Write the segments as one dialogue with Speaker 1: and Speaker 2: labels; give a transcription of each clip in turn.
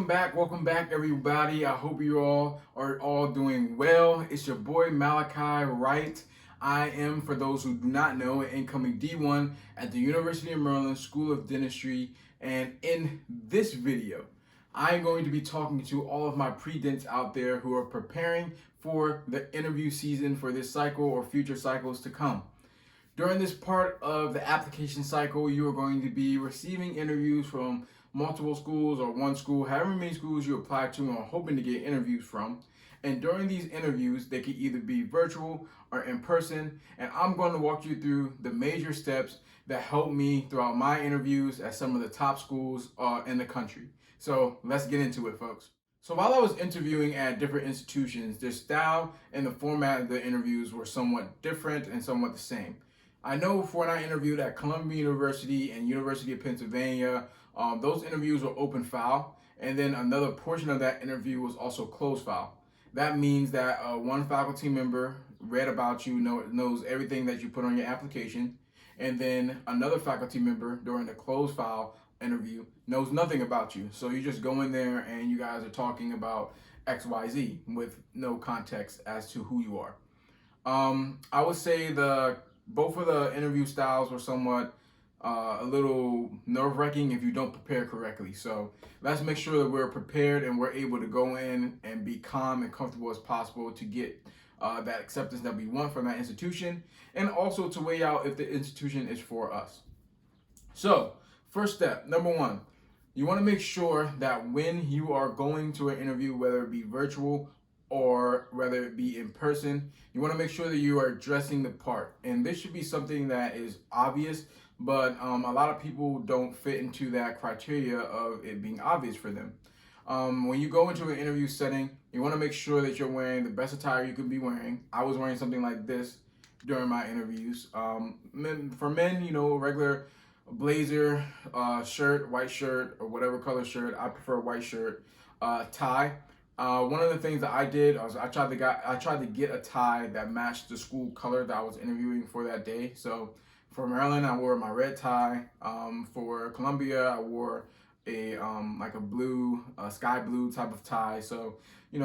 Speaker 1: Welcome back, everybody. I hope you all are doing well. It's your boy Malachi Wright. I am, for those who do not know, an incoming D1 at the University of Maryland School of Dentistry. And in this video, I'm going to be talking to all of my pre-dents out there who are preparing for the interview season for this cycle or future cycles to come. During this part of the application cycle, you are going to be receiving interviews from multiple schools or one school, however many schools you apply to and are hoping to get interviews from. And during these interviews, they could either be virtual or in person. And I'm going to walk you through the major steps that helped me throughout my interviews at some of the top schools in the country. So let's get into it, folks. So while I was interviewing at different institutions, their style and the format of the interviews were somewhat different and somewhat the same. I know for when I interviewed at Columbia University and University of Pennsylvania, those interviews were open file, and then another portion of that interview was also closed file. That means that one faculty member read about you, knows everything that you put on your application, and then another faculty member during the closed file interview knows nothing about you. So you just go in there and you guys are talking about XYZ with no context as to who you are. I would say both of the interview styles were somewhat a little nerve-wracking if you don't prepare correctly. So let's make sure that we're prepared and we're able to go in and be calm and comfortable as possible to get that acceptance that we want from that institution, and also to weigh out if the institution is for us. So first step, number one, you want to make sure that when you are going to an interview, whether it be virtual or whether it be in person, you want to make sure that you are dressing the part. And this should be something that is obvious, but a lot of people don't fit into that criteria of it being obvious for them. When you go into an interview setting, you want to make sure that you're wearing the best attire you could be wearing. I was wearing something like this during my interviews. For men, regular blazer, shirt, white shirt, or whatever color shirt. I prefer white shirt, tie. One of the things that I did was I tried to get a tie that matched the school color that I was interviewing for that day. So for Maryland, I wore my red tie. For Columbia, I wore a like a blue, sky blue type of tie. So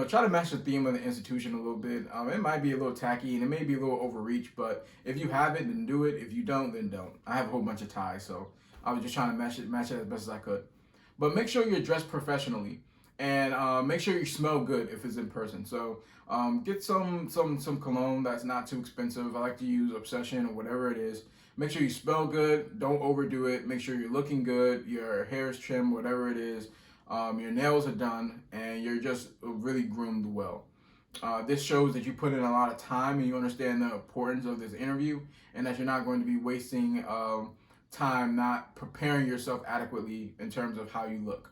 Speaker 1: try to match the theme of the institution a little bit. It might be a little tacky and it may be a little overreach, but if you have it, then do it. If you don't, then don't. I have a whole bunch of ties, so I was just trying to match it as best as I could. But make sure you're dressed professionally. And make sure you smell good if it's in person. So get some cologne that's not too expensive. I like to use Obsession or whatever it is. Make sure you smell good. Don't overdo it. Make sure you're looking good. Your hair is trimmed, whatever it is. Your nails are done, and you're just really groomed well. This shows that you put in a lot of time and you understand the importance of this interview, and that you're not going to be wasting time not preparing yourself adequately in terms of how you look.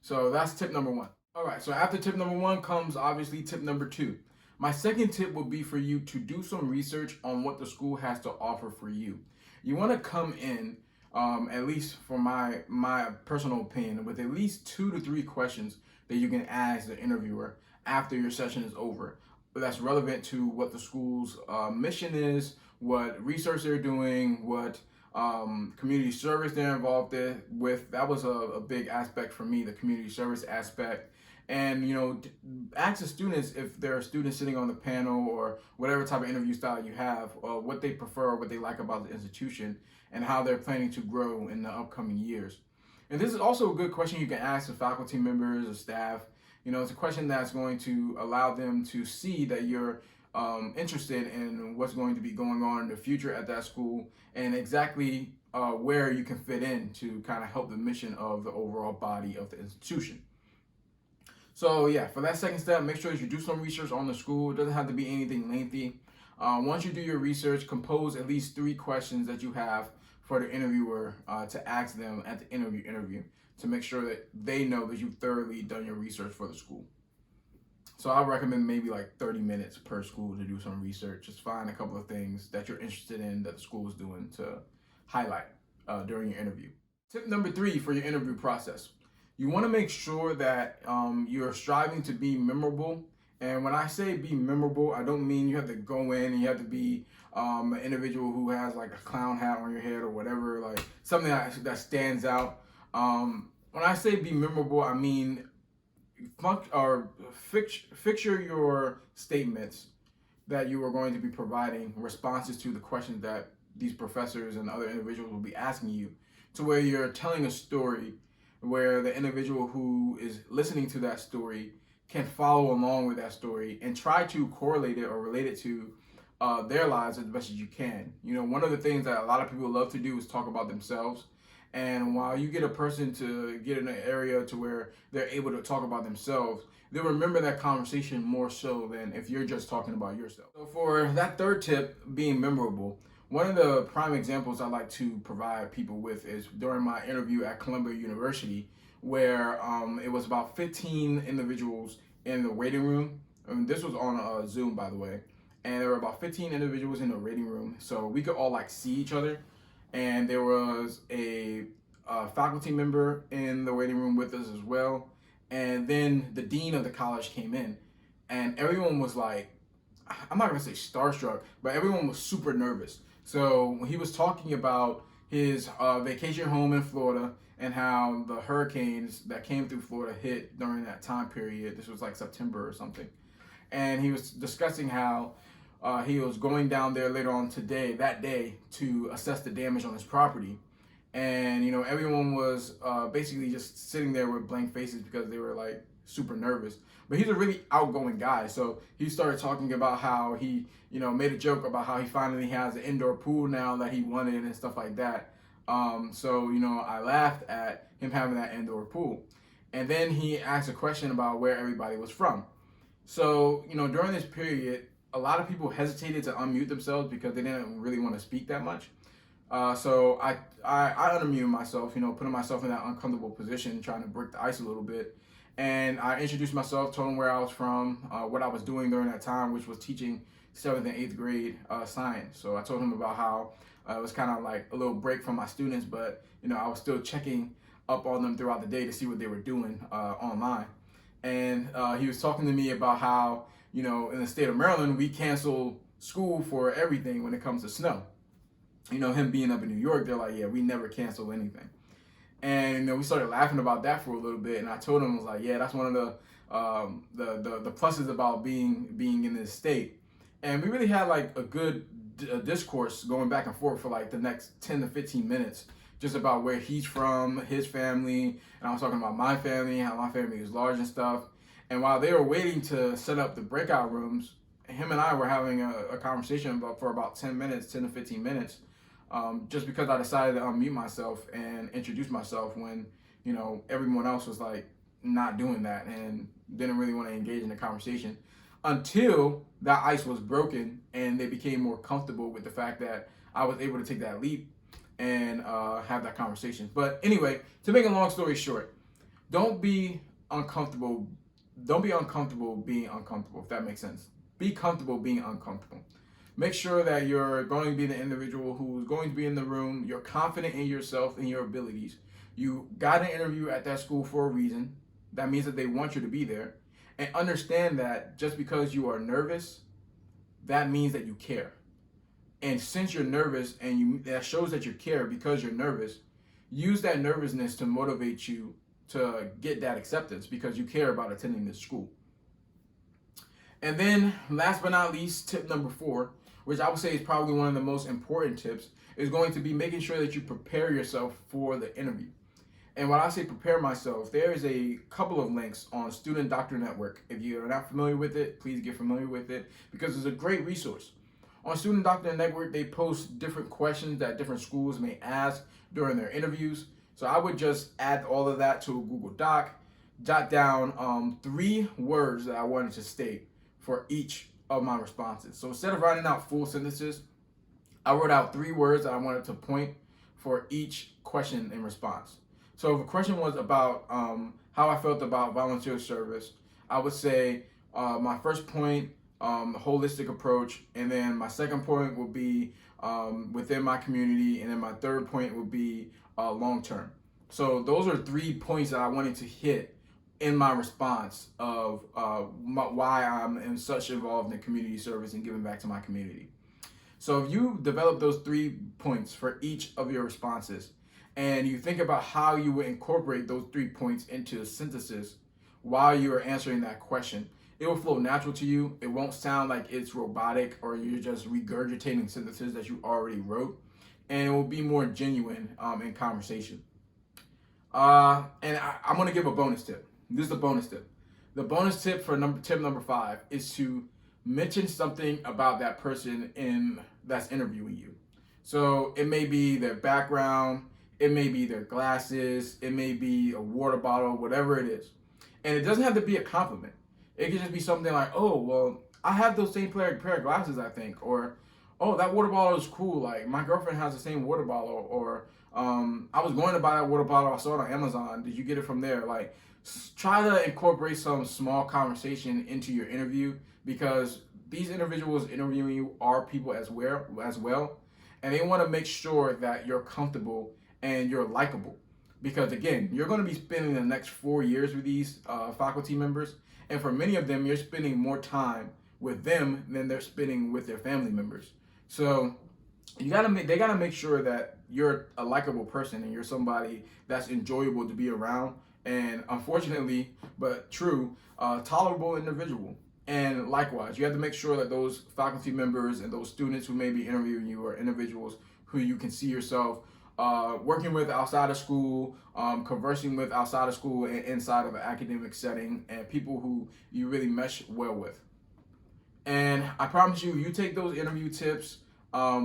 Speaker 1: So that's tip number one. All right, so after tip number one comes obviously tip number two. My second tip would be for you to do some research on what the school has to offer for you. You want to come in, at least for my personal opinion, with at least 2 to 3 questions that you can ask the interviewer after your session is over. But that's relevant to what the school's mission is, what research they're doing, what community service they're involved with. That was a big aspect for me, the community service aspect. And ask the students, if there are students sitting on the panel or whatever type of interview style you have, what they prefer, what they like about the institution, and how they're planning to grow in the upcoming years. And this is also a good question you can ask the faculty members or staff. It's a question that's going to allow them to see that you're interested in what's going to be going on in the future at that school, and exactly where you can fit in to kind of help the mission of the overall body of the institution. So yeah, for that second step, make sure that you do some research on the school. It doesn't have to be anything lengthy. Once you do your research, compose at least 3 questions that you have for the interviewer to ask them at the interview to make sure that they know that you've thoroughly done your research for the school. So I recommend maybe like 30 minutes per school to do some research. Just find a couple of things that you're interested in that the school is doing to highlight during your interview. Tip number 3 for your interview process. You want to make sure that you're striving to be memorable. And when I say be memorable, I don't mean you have to go in and you have to be an individual who has like a clown hat on your head or whatever, like something that stands out. When I say be memorable, I mean fixture your statements that you are going to be providing responses to the questions that these professors and other individuals will be asking you, to where you're telling a story where the individual who is listening to that story can follow along with that story and try to correlate it or relate it to their lives as best as you can. You know, one of the things that a lot of people love to do is talk about themselves. And while you get a person to get in an area to where they're able to talk about themselves, they'll remember that conversation more so than if you're just talking about yourself. So for that third tip, being memorable, one of the prime examples I like to provide people with is during my interview at Columbia University, where it was about 15 individuals in the waiting room. This was on Zoom, by the way, and there were about 15 individuals in the waiting room, so we could all like see each other. And there was a faculty member in the waiting room with us as well. And then the dean of the college came in, and everyone was like, I'm not gonna say starstruck, but everyone was super nervous. So when he was talking about his vacation home in Florida and how the hurricanes that came through Florida hit during that time period, this was like September or something, and he was discussing how he was going down there later on that day, to assess the damage on his property. And, you know, everyone was basically just sitting there with blank faces because they were like super nervous. But he's a really outgoing guy. So he started talking about how he, you know, made a joke about how he finally has an indoor pool now that he wanted and stuff like that. So, you know, I laughed at him having that indoor pool. And then he asked a question about where everybody was from. So, you know, during this period, a lot of people hesitated to unmute themselves because they didn't really want to speak that much. So I unmuted myself, you know, putting myself in that uncomfortable position, trying to break the ice a little bit. And I introduced myself, told them where I was from, what I was doing during that time, which was teaching 7th and 8th grade science. So I told him about how it was kind of like a little break from my students, but, you know, I was still checking up on them throughout the day to see what they were doing online. And he was talking to me about how, you know, in the state of Maryland, we cancel school for everything when it comes to snow. You know, him being up in New York, they're like, yeah, we never cancel anything. And, you know, we started laughing about that for a little bit. And I told him, I was like, yeah, that's one of the pluses about being in this state. And we really had like a good discourse going back and forth for like the next 10 to 15 minutes, just about where he's from, his family, and I was talking about my family, how my family is large and stuff. And while they were waiting to set up the breakout rooms, him and I were having a conversation for about 10 minutes, 10 to 15 minutes, just because I decided to unmute myself and introduce myself when, you know, everyone else was like not doing that and didn't really want to engage in the conversation, until that ice was broken and they became more comfortable with the fact that I was able to take that leap and have that conversation. But anyway, to make a long story short, don't be uncomfortable. Don't be uncomfortable being uncomfortable, if that makes sense. Be comfortable being uncomfortable. Make sure that you're going to be the individual who's going to be in the room. You're confident in yourself and your abilities. You got an interview at that school for a reason. That means that they want you to be there. And understand that just because you are nervous, that means that you care. And since you're nervous and that shows that you care because you're nervous, use that nervousness to motivate you to get that acceptance because you care about attending this school. And then last but not least, tip number 4, which I would say is probably one of the most important tips, is going to be making sure that you prepare yourself for the interview. And when I say prepare myself, there is a couple of links on Student Doctor Network. If you're not familiar with it, please get familiar with it because it's a great resource. On Student Doctor Network, they post different questions that different schools may ask during their interviews. So I would just add all of that to a Google Doc, jot down 3 words that I wanted to state for each of my responses. So instead of writing out full sentences, I wrote out 3 words that I wanted to point for each question in response. So if a question was about how I felt about volunteer service, I would say my first point, holistic approach, and then my second point would be within my community, and then my third point would be long term. So those are 3 points that I wanted to hit in my response of why I'm such involved in community service and giving back to my community. So if you develop those 3 points for each of your responses, and you think about how you would incorporate those 3 points into a synthesis, while you are answering that question. It will flow natural to you. It won't sound like it's robotic or you're just regurgitating sentences that you already wrote. And it will be more genuine in conversation. I'm going to give a bonus tip. This is the bonus tip. The bonus tip for tip number 5 is to mention something about that person that's interviewing you. So it may be their background, it may be their glasses, it may be a water bottle, whatever it is. And it doesn't have to be a compliment. It can just be something like, oh, well, I have those same pair of glasses, I think. Or, oh, that water bottle is cool. Like, my girlfriend has the same water bottle. Or, I was going to buy that water bottle. I saw it on Amazon. Did you get it from there? Like, try to incorporate some small conversation into your interview, because these individuals interviewing you are people as well, and they want to make sure that you're comfortable and you're likable. Because again, you're going to be spending the next 4 years with these faculty members, and for many of them, you're spending more time with them than they're spending with their family members. So they gotta make sure that you're a likable person and you're somebody that's enjoyable to be around, and unfortunately, but true, tolerable individual. And likewise, you have to make sure that those faculty members and those students who may be interviewing you are individuals who you can see yourself working with outside of school, conversing with outside of school and inside of an academic setting, and people who you really mesh well with. And I promise you, you take those interview tips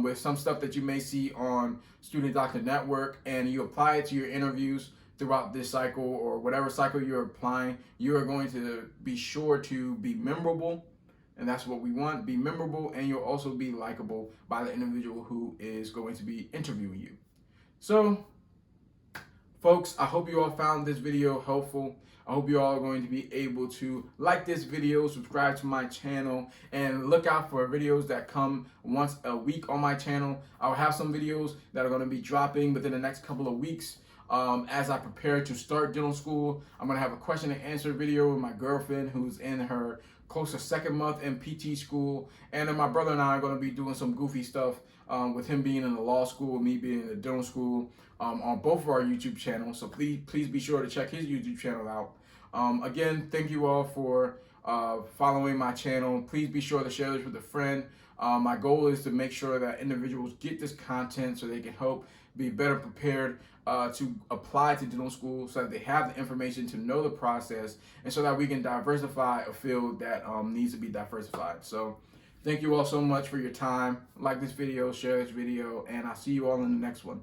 Speaker 1: with some stuff that you may see on Student Doctor Network, and you apply it to your interviews throughout this cycle or whatever cycle you're applying, you are going to be sure to be memorable. And that's what we want, be memorable, and you'll also be likable by the individual who is going to be interviewing you. So, folks, I hope you all found this video helpful. I hope you all are going to be able to like this video, subscribe to my channel, and look out for videos that come once a week on my channel. I'll have some videos that are going to be dropping within the next couple of weeks. As I prepare to start dental school, I'm going to have a question and answer video with my girlfriend who's in her close to 2nd month in PT school. And then my brother and I are going to be doing some goofy stuff with him being in the law school, me being in the dental school, on both of our YouTube channels. So please be sure to check his YouTube channel out. Again, thank you all for following my channel. Please be sure to share this with a friend. My goal is to make sure that individuals get this content so they can help be better prepared to apply to dental school, so that they have the information to know the process, and so that we can diversify a field that needs to be diversified. So thank you all so much for your time. Like this video, share this video, and I'll see you all in the next one.